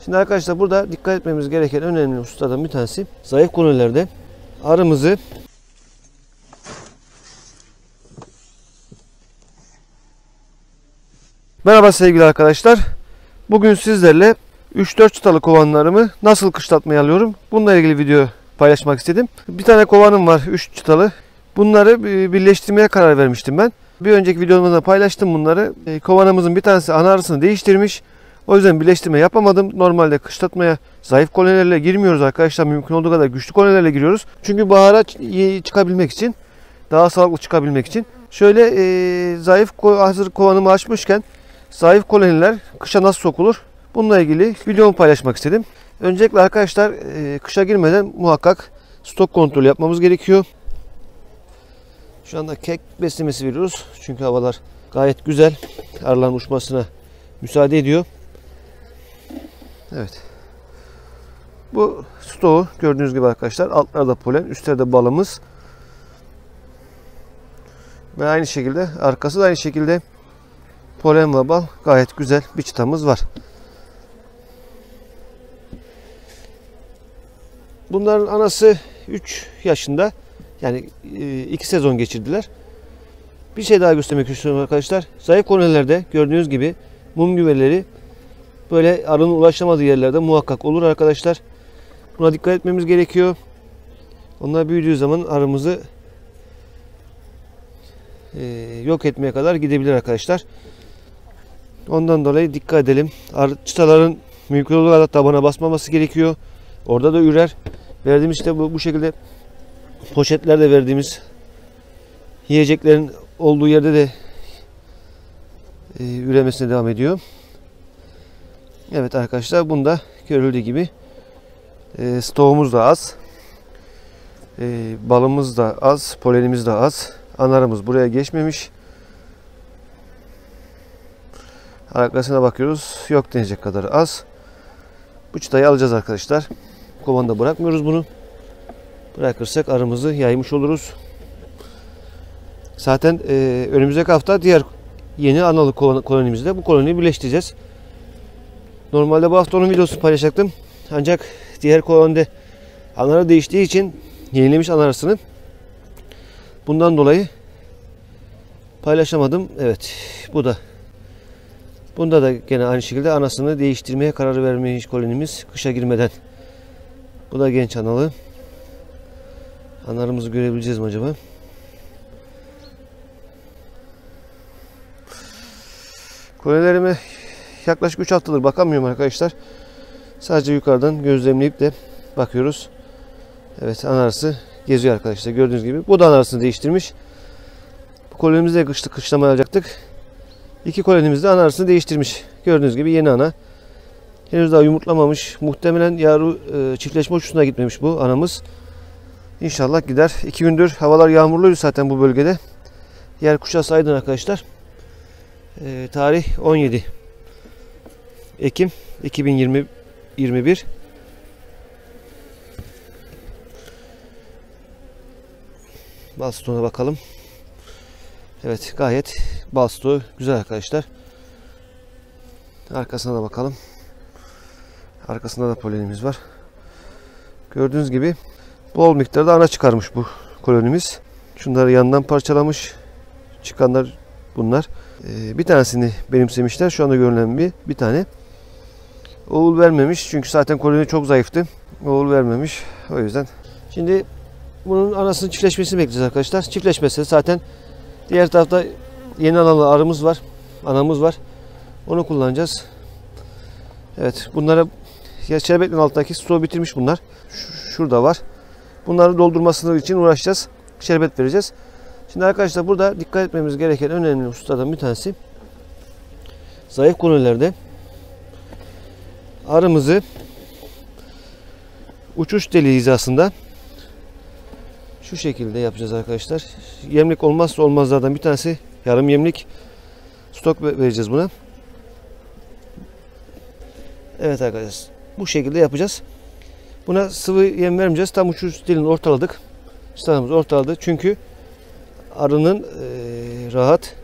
Şimdi arkadaşlar burada dikkat etmemiz gereken önemli hususlardan bir tanesi, zayıf kolonilerde arımızı Merhaba sevgili arkadaşlar. Bugün sizlerle 3-4 çıtalı kovanlarımı nasıl kışlatmaya alıyorum, bununla ilgili video paylaşmak istedim. Bir tane kovanım var 3 çıtalı. Bunları birleştirmeye karar vermiştim ben. Bir önceki videomda paylaştım bunları. Kovanımızın bir tanesi ana arısını değiştirmiş. O yüzden birleştirme yapamadım. Normalde kışlatmaya zayıf kolonilerle girmiyoruz arkadaşlar. Mümkün olduğu kadar güçlü kolonilerle giriyoruz. Çünkü bahara çıkabilmek için, daha sağlıklı çıkabilmek için. Şöyle zayıf hazır kovanımı açmışken zayıf koloniler kışa nasıl sokulur? Bununla ilgili videomu paylaşmak istedim. Öncelikle arkadaşlar kışa girmeden muhakkak stok kontrolü yapmamız gerekiyor. Şu anda kek beslemesi veriyoruz. Çünkü havalar gayet güzel. Arıların uçmasına müsaade ediyor. Evet. Bu stoğu gördüğünüz gibi arkadaşlar. Altlarda polen, üstlerde balımız. Ve aynı şekilde arkası da aynı şekilde polen ve bal. Gayet güzel bir çıtamız var. Bunların anası 3 yaşında. Yani 2 sezon geçirdiler. Bir şey daha göstermek istiyorum arkadaşlar. Zayıf kolonilerde gördüğünüz gibi mum güveleri böyle arının ulaşamadığı yerlerde muhakkak olur arkadaşlar. Buna dikkat etmemiz gerekiyor. Onlar büyüdüğü zaman arımızı yok etmeye kadar gidebilir arkadaşlar. Ondan dolayı dikkat edelim. Çıtaların mümkün olduğu kadar tabana basmaması gerekiyor. Orada da ürer. Verdiğimiz işte bu şekilde poşetlerde verdiğimiz yiyeceklerin olduğu yerde de üremesine devam ediyor. Evet arkadaşlar, bunda görüldüğü gibi stoğumuz da az, balımız da az, polenimiz de az. Anarımız buraya geçmemiş. Arkasına bakıyoruz, yok denecek kadar az. Bu çıtayı alacağız arkadaşlar. Kovanda bırakmıyoruz bunu. Bırakırsak arımızı yaymış oluruz. Zaten önümüzdeki hafta diğer yeni analı kolonimizde bu koloniyi birleştireceğiz. Normalde bu hafta onun videosunu paylaşacaktım. Ancak diğer kolonide anarı değiştiği için yenilemiş anarısını. Bundan dolayı paylaşamadım. Evet, bu da. Bunda da gene aynı şekilde anasını değiştirmeye karar vermiş kolonimiz kışa girmeden. Bu da genç analı. Anarımızı görebileceğiz mi acaba? Kolonilerime yaklaşık 3 haftadır bakamıyorum arkadaşlar. Sadece yukarıdan gözlemleyip de bakıyoruz. Evet, anarısı geziyor arkadaşlar. Gördüğünüz gibi. Bu da anarısını değiştirmiş. Bu kolonimizde kışlama alacaktık. İki kolonimiz de anarısını değiştirmiş. Gördüğünüz gibi yeni ana. Henüz daha yumurtlamamış. Muhtemelen yavru çiftleşme uçuşuna gitmemiş bu anamız. İnşallah gider. 2 gündür havalar yağmurluydu zaten bu bölgede. Yer kuşası aydın arkadaşlar. Tarih 17 Ekim 2021. Bal stoğuna bakalım. Evet, gayet bal stoğu güzel arkadaşlar. Arkasına da bakalım. Arkasında da polenimiz var. Gördüğünüz gibi bol miktarda ana çıkarmış bu kolonimiz. Şunları yandan parçalamış. Çıkanlar bunlar. Bir tanesini benimsemişler. Şu anda görünen bir tane. Oğul vermemiş. Çünkü zaten koloni çok zayıftı. Oğul vermemiş. O yüzden. Şimdi bunun anasının çiftleşmesini bekleyeceğiz arkadaşlar. Çiftleşmesi zaten diğer tarafta yeni analı arımız var. Anamız var. Onu kullanacağız. Evet, bunlara şerbetin alttaki stoğu bitirmiş bunlar. Şurada var. Bunları doldurmasını için uğraşacağız. Şerbet vereceğiz. Şimdi arkadaşlar burada dikkat etmemiz gereken önemli hususlardan bir tanesi, zayıf kolonilerde arımızı uçuş deliği hizasında şu şekilde yapacağız arkadaşlar. Yemlik olmazsa olmazlardan bir tanesi yarım yemlik stok vereceğiz buna. Evet arkadaşlar, bu şekilde yapacağız. Buna sıvı yem vermeyeceğiz. Tam uçuş deliğini ortaladık. Standımızı ortaladı. Çünkü arının rahat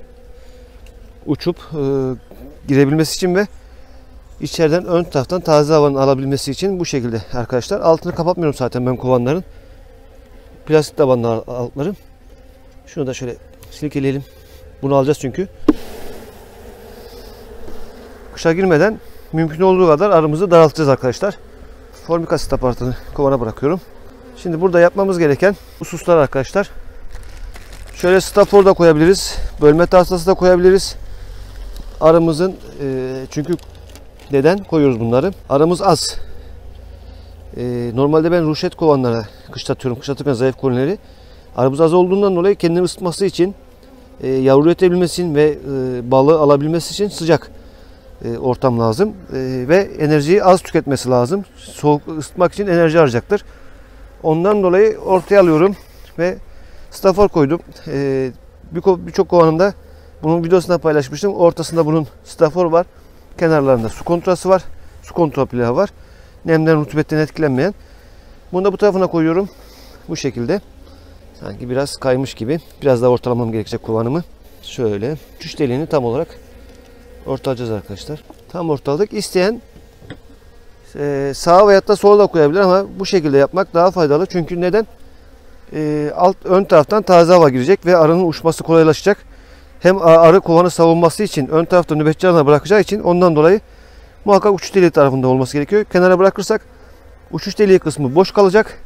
uçup girebilmesi için ve içeriden ön taraftan taze havanın alabilmesi için bu şekilde arkadaşlar. Altını kapatmıyorum zaten ben kovanların. Plastik tabanlı altları. Şunu da şöyle silkeleyelim. Bunu alacağız çünkü. Kışa girmeden mümkün olduğu kadar arımızı daraltacağız arkadaşlar. Formik asit aparatını kovana bırakıyorum. Şimdi burada yapmamız gereken hususlar arkadaşlar. Şöyle stafor da koyabiliriz. Bölme tahtası da koyabiliriz. Arımızın çünkü neden koyuyoruz bunları? Arımız az. Normalde ben ruşet kovanlara kışlatıyorum. Kışlatırken zayıf kolonileri. Arımız az olduğundan dolayı kendini ısıtması için, yavru üretebilmesi için ve balığı alabilmesi için sıcak ortam lazım. Ve enerjiyi az tüketmesi lazım. Soğuk ısıtmak için enerji harcayacaktır. Ondan dolayı ortaya alıyorum ve stafor koydum. Birçok kovanımda bunun videosunda paylaşmıştım. Ortasında bunun stafor var. Kenarlarında su kontrası var. Su kontrol plağı var. Nemden, rutubetten etkilenmeyen. Bunu da bu tarafına koyuyorum. Bu şekilde. Sanki biraz kaymış gibi. Biraz daha ortalamam gerekecek kovanımı. Şöyle. Düşüş deliğini tam olarak ortalayacağız arkadaşlar. Tam ortaladık. İsteyen sağa veyahut da sola da koyabilir ama bu şekilde yapmak daha faydalı. Çünkü neden? Ön taraftan taze hava girecek ve arının uçması kolaylaşacak. Hem arı kovanı savunması için ön tarafta nöbetçi arına bırakacağı için ondan dolayı muhakkak uçuş deliği tarafında olması gerekiyor. Kenara bırakırsak uçuş deliği kısmı boş kalacak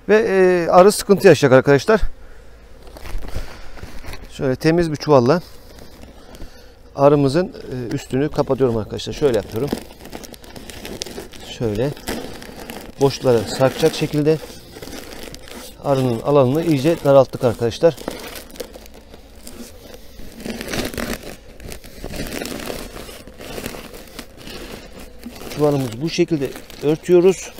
ve arı sıkıntı yaşayacak arkadaşlar. Şöyle temiz bir çuvalla arımızın üstünü kapatıyorum arkadaşlar. Şöyle yapıyorum. Şöyle boşlara sarkacak şekilde arının alanını iyice daralttık arkadaşlar. Çuvalımızı bu şekilde örtüyoruz.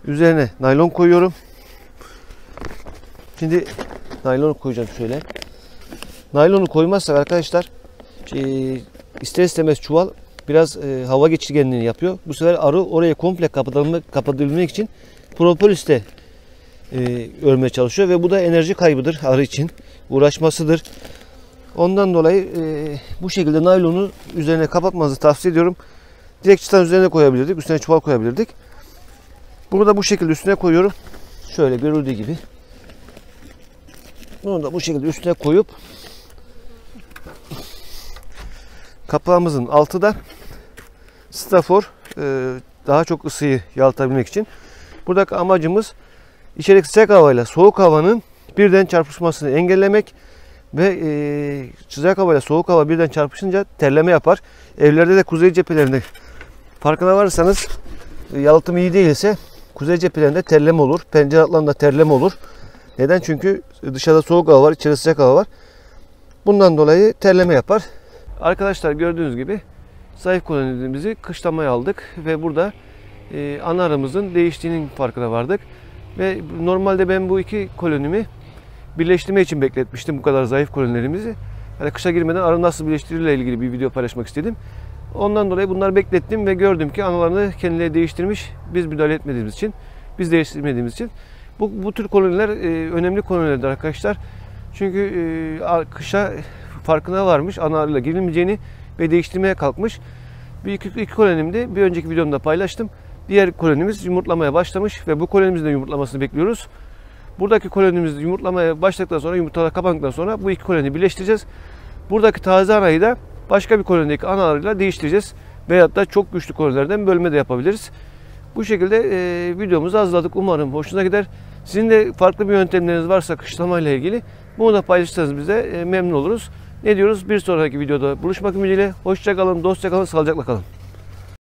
Üzerine naylon koyuyorum. Şimdi naylonu koyacağım şöyle. Naylonu koymazsak arkadaşlar ister istemez çuval biraz hava geçirgenliğini yapıyor. Bu sefer arı oraya komple kapatabilmek için propolisle örmeye çalışıyor ve bu da enerji kaybıdır arı için. Uğraşmasıdır. Ondan dolayı bu şekilde naylonu üzerine kapatmanızı tavsiye ediyorum. Direkt çıtanın üzerine koyabilirdik. Üstüne çuval koyabilirdik. Bunu da bu şekilde üstüne koyuyorum. Şöyle görüldüğü gibi. Bunu da bu şekilde üstüne koyup kapağımızın altı da stafor, daha çok ısıyı yalıtabilmek için. Buradaki amacımız içerideki sıcak havayla soğuk havanın birden çarpışmasını engellemek ve sıcak havayla soğuk hava birden çarpışınca terleme yapar. Evlerde de kuzey cephelerinde farkına varırsanız yalıtım iyi değilse kuzey cephelerinde terleme olur. Pencere altlarında terleme olur. Neden? Çünkü dışarıda soğuk hava var, içeride sıcak hava var. Bundan dolayı terleme yapar. Arkadaşlar gördüğünüz gibi zayıf kolonimizi kışlamaya aldık ve burada ana arımızın değiştiğinin farkına vardık. Ve normalde ben bu iki kolonimi birleştirme için bekletmiştim bu kadar zayıf kolonilerimizi. Yani kışa girmeden arı nasıl birleştiriyle ilgili bir video paylaşmak istedim. Ondan dolayı bunları beklettim ve gördüm ki analarını kendileri değiştirmiş. Biz müdahale etmediğimiz için, biz değiştirmediğimiz için. Bu tür koloniler önemli kolonilerdir arkadaşlar. Çünkü kışa farkına varmış, ana arıyla girilmeyeceğini ve değiştirmeye kalkmış. İki kolonimde bir önceki videomda paylaştım. Diğer kolonimiz yumurtlamaya başlamış ve bu kolonimizin de yumurtlamasını bekliyoruz. Buradaki kolonimiz yumurtlamaya başladıktan sonra, yumurtalar kapandıktan sonra bu iki koloniyi birleştireceğiz. Buradaki taze anayı da başka bir kolonideki ana arıyla değiştireceğiz. Veyahut da çok güçlü kolonilerden bölme de yapabiliriz. Bu şekilde videomuzu hazırladık. Umarım hoşuna gider. Sizin de farklı bir yöntemleriniz varsa kışlama ile ilgili bunu da paylaşırsanız bize memnun oluruz. Ne diyoruz? Bir sonraki videoda buluşmak ümidiyle. Hoşça kalın, dostça kalın, sağlıcakla kalın.